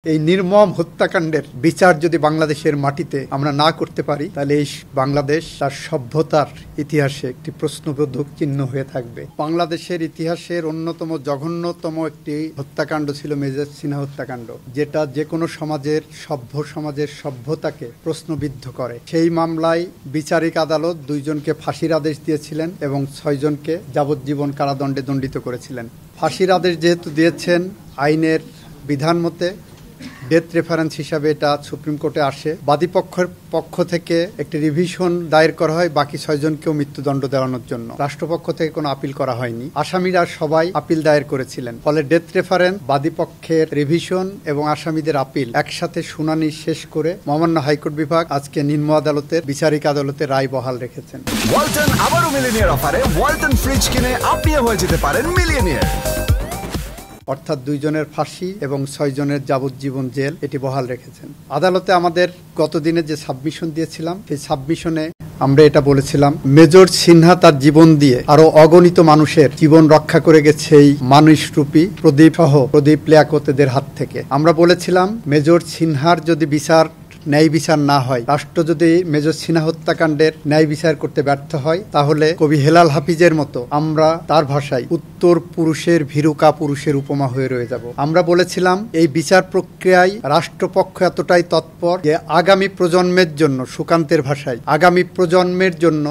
এই নির্মম হত্যাকাণ্ডের বিচার যদি বাংলাদেশের মাটিতে আমরা না করতে পারি তাহলে এই বাংলাদেশ তার সভ্যতার ইতিহাসে একটি প্রশ্নবোধক চিহ্ন হয়ে থাকবে। বাংলাদেশের ইতিহাসের অন্যতম জঘন্যতম একটি হত্যাকাণ্ড ছিল মেজর সিনহা হত্যাকাণ্ড, যেটা যে কোনো সমাজের সমাজের সভ্যতাকে প্রশ্নবিদ্ধ করে। সেই মামলায় বিচারিক আদালত 2 জনকে ফাঁসির আদেশ দিয়েছিলেন এবং 6 জনকে যাবজ্জীবন কারাদণ্ডে দণ্ডিত করেছিলেন। ফাঁসির আদেশ যেহেতু দিয়েছেন, আইনের বিধান মতে ডেথ রেফারেন্স হিসাবে এটা সুপ্রিম কোর্টে আসে। বাদীপক্ষের পক্ষ থেকে একটি রিভিশন দায়ের করা হয় বাকি 6 জনকেও মৃত্যুদণ্ড দেওয়ানোর জন্য। রাষ্ট্রপক্ষ থেকে কোনো আপিল করা হয়নি। আসামিরা সবাই আপিল দায়ের করেছিলেন। ফলে ডেথ রেফারেন্স, বাদীপক্ষের রিভিশন এবং আসামিদের আপিল একসাথে শুনানি শেষ করে মহামান্য হাইকোর্ট বিভাগ আজকে নিম্ন আদালতের বিচারিক আদালতে রায় বহাল রেখেছেন। ওয়ালটন আবারও মিলিয়নিয়ার অফারে ওয়ালটন ফ্রিজ কিনে আপনিও হয়ে যেতে পারেন মিলিয়নিয়ার। অর্থাৎ 2 জনের ফাঁসি এবং 6 জনের যাবজ্জীবন জেল এটি বহাল রেখেছেন। আদালতে আমাদের গতদিনে যে সাবমিশন দিয়েছিলাম, সেই সাবমিশনে আমরা এটা বলেছিলাম, মেজর সিনহা তার জীবন দিয়ে আরো অগণিত মানুষের জীবন রক্ষা করে গেছে এই মানুষরূপী প্রদীপ লিয়াকতদের হাত থেকে। আমরা বলেছিলাম, মেজর সিনহার যদি ন্যায় বিচার না হয়, রাষ্ট্র যদি মেজর সিনহা হত্যাকাণ্ডের ন্যায় বিচার করতে ব্যর্থ হয়, তাহলে কবি হেলাল হাফিজের মতো আমরা তার ভাষায় উত্তর পুরুষের ভীরুকা পুরুষের উপমা হয়ে রয়ে যাব। আমরা বলেছিলাম, এই বিচার প্রক্রিয়ায় রাষ্ট্রপক্ষ এতটাই তৎপর যে আগামী প্রজন্মের জন্য, সুকান্তের ভাষায় আগামী প্রজন্মের জন্য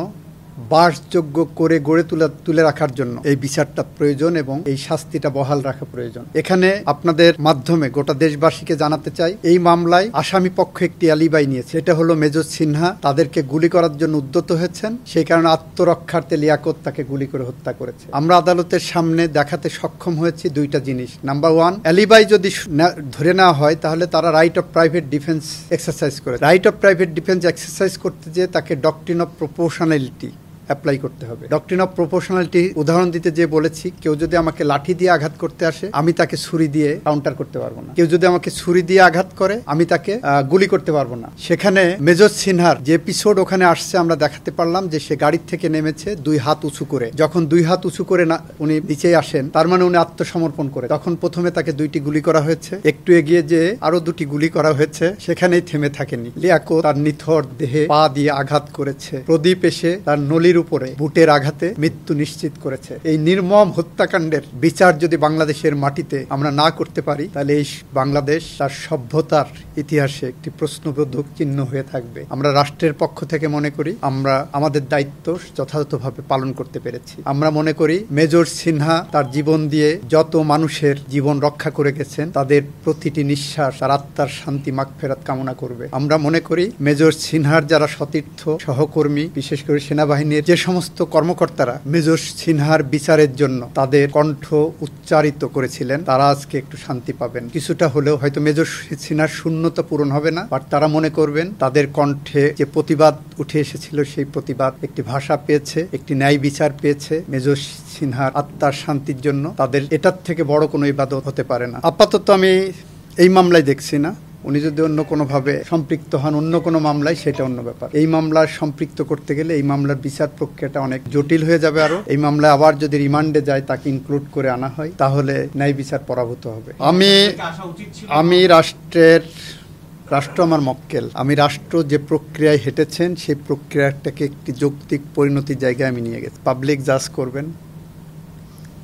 বাসযোগ্য করে গড়ে তুলে রাখার জন্য এই বিচারটা প্রয়োজন এবং এই শাস্তিটা বহাল রাখা প্রয়োজন। এখানে আপনাদের মাধ্যমে গোটা দেশবাসীকে জানাতে চাই, এই মামলায় আসামি পক্ষ একটি আলিবাই নিয়েছে। এটা হলো মেজর সিনহা তাদেরকে গুলি করার জন্য উদ্যত হয়েছেন, সেই কারণে আত্মরক্ষার্থে লিয়াকত তাকে গুলি করে হত্যা করেছে। আমরা আদালতের সামনে দেখাতে সক্ষম হয়েছি 2টা জিনিস। নাম্বার 1, আলিবাই যদি ধরে নেওয়া হয় তাহলে তারা right of private defence exercise করে। Right of private defence exercise করতে যে তাকে ডক্ট্রিন অফ প্রপোর্শনালিটি অ্যাপ্লাই করতে হবে। ডক্ট্রিন অফ প্রপোর্শনালিটি উদাহরণ দিতে যে বলেছি, কেউ যদি আমাকে লাঠি দিয়ে আঘাত করতে আসে, আমি তাকে ছুরি দিয়ে কাউন্টার করতে পারবো না। কেউ যদি আমাকে ছুরি দিয়ে আঘাত করে, আমি তাকে গুলি করতে পারবো না। সেখানে মেজর সিনহার যে এপিসোড ওখানে আসছে, আমরা দেখাতে পারলাম যে সে গাড়ির থেকে নেমেছে 2 হাত উঁচু করে। যখন 2 হাত উঁচু করে উনি নিচে আসেন, তার মানে উনি আত্মসমর্পণ করে। তখন প্রথমে তাকে 2টি গুলি করা হয়েছে, একটু এগিয়ে যে আরো 2টি গুলি করা হয়েছে, সেখানেই থেমে থাকেনি। লিয়াকত তার নিথর দেহে পা দিয়ে আঘাত করেছে। প্রদীপ এসে তার নলির উপরে বুটের আঘাতে মৃত্যু নিশ্চিত করেছে। এই নির্মম হত্যাকাণ্ডের বিচার যদি বাংলাদেশের মাটিতে আমরা না করতে পারি, তাহলে এই বাংলাদেশ তার সভ্যতার ইতিহাসে একটি প্রশ্নবোধক চিহ্ন হয়ে থাকবে। আমরা রাষ্ট্রের পক্ষ থেকে মনে করি আমরা আমাদের দায়িত্ব যথাযথভাবে পালন করতে পেরেছি। আমরা মনে করি মেজর সিনহা তার জীবন দিয়ে যত মানুষের জীবন রক্ষা করে গেছেন, তাদের প্রতিটি নিঃশ্বাস তার আত্মার শান্তি মাগফিরাত কামনা করবে। আমরা মনে করি মেজর সিনহার যারা সতীর্থ সহকর্মী, বিশেষ করে সেনাবাহিনীর যে সমস্ত কর্মকর্তারা মেজর সিনহার বিচারের জন্য তাদের কণ্ঠ উচ্চারিত করেছিলেন, তারা আজকে একটু শান্তি পাবেন। কিছুটা হলেও হয়তো মেজর সিনহার শূন্যতা পূরণ হবে না, বাট তারা মনে করবেন তাদের কণ্ঠে যে প্রতিবাদ উঠে এসেছিল, সেই প্রতিবাদ একটি ভাষা পেয়েছে, একটি ন্যায় বিচার পেয়েছে। মেজর সিনহার আত্মার শান্তির জন্য তাদের এটার থেকে বড় কোনো ইবাদত হতে পারে না। আপাতত আমি এই মামলায় দেখছি না। উনি যদি অন্য কোনোভাবে সম্পৃক্ত হন, অন্য কোনো মামলায়, সেটা অন্য ব্যাপার। এই মামলার সম্পৃক্ত করতে গেলে এই মামলার বিচার প্রক্রিয়াটা অনেক জটিল হয়ে যাবে। আরো এই মামলায় আবার যদি রিমান্ডে যায়, তাকে ইনক্লুড করে আনা হয়, তাহলে ন্যায় বিচার পরাভূত হবে। আমি রাষ্ট্র আমার মক্কেল। আমি রাষ্ট্র যে প্রক্রিয়ায় হেঁটেছেন, সেই প্রক্রিয়াটাকে একটি যৌক্তিক পরিণতির জায়গায় আমি নিয়ে গেছি। পাবলিক জাজ করবেন,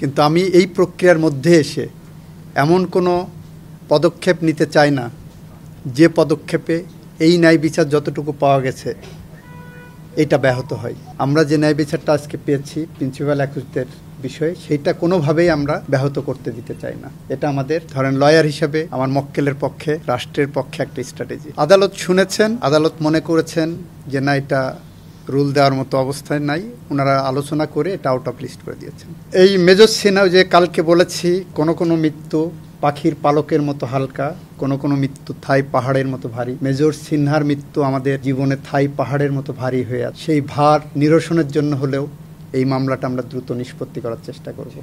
কিন্তু আমি এই প্রক্রিয়ার মধ্যে এসে এমন কোনো পদক্ষেপ নিতে চাই না যে পদক্ষেপে এই ন্যায় বিচার যতটুকু পাওয়া গেছে এটা ব্যাহত হয়। আমরা যে ন্যায় বিচারটা আজকে পেয়েছি প্রিন্সিপাল অ্যাকিউজদের বিষয়ে, সেইটা কোনোভাবেই আমরা ব্যাহত করতে দিতে চাই না। এটা আমাদের, ধরেন লয়ার হিসেবে আমার মক্কেলের পক্ষে, রাষ্ট্রের পক্ষে একটা স্ট্র্যাটেজি। আদালত শুনেছেন, আদালত মনে করেছেন যে না, এটা রুল দেওয়ার মতো অবস্থায় নাই। ওনারা আলোচনা করে এটা আউট অফ লিস্ট করে দিয়েছেন। এই মেজর সিনহা, যে কালকে বলেছি, কোনো মৃত্যু পাখির পালকের মতো হালকা, কোনো মৃত্যু থাই পাহাড়ের মতো ভারী। মেজর সিনহার মৃত্যু আমাদের জীবনে থাই পাহাড়ের মতো ভারী হয়ে আছে। সেই ভার নিরসনের জন্য হলেও এই মামলাটা আমরা দ্রুত নিষ্পত্তি করার চেষ্টা করব।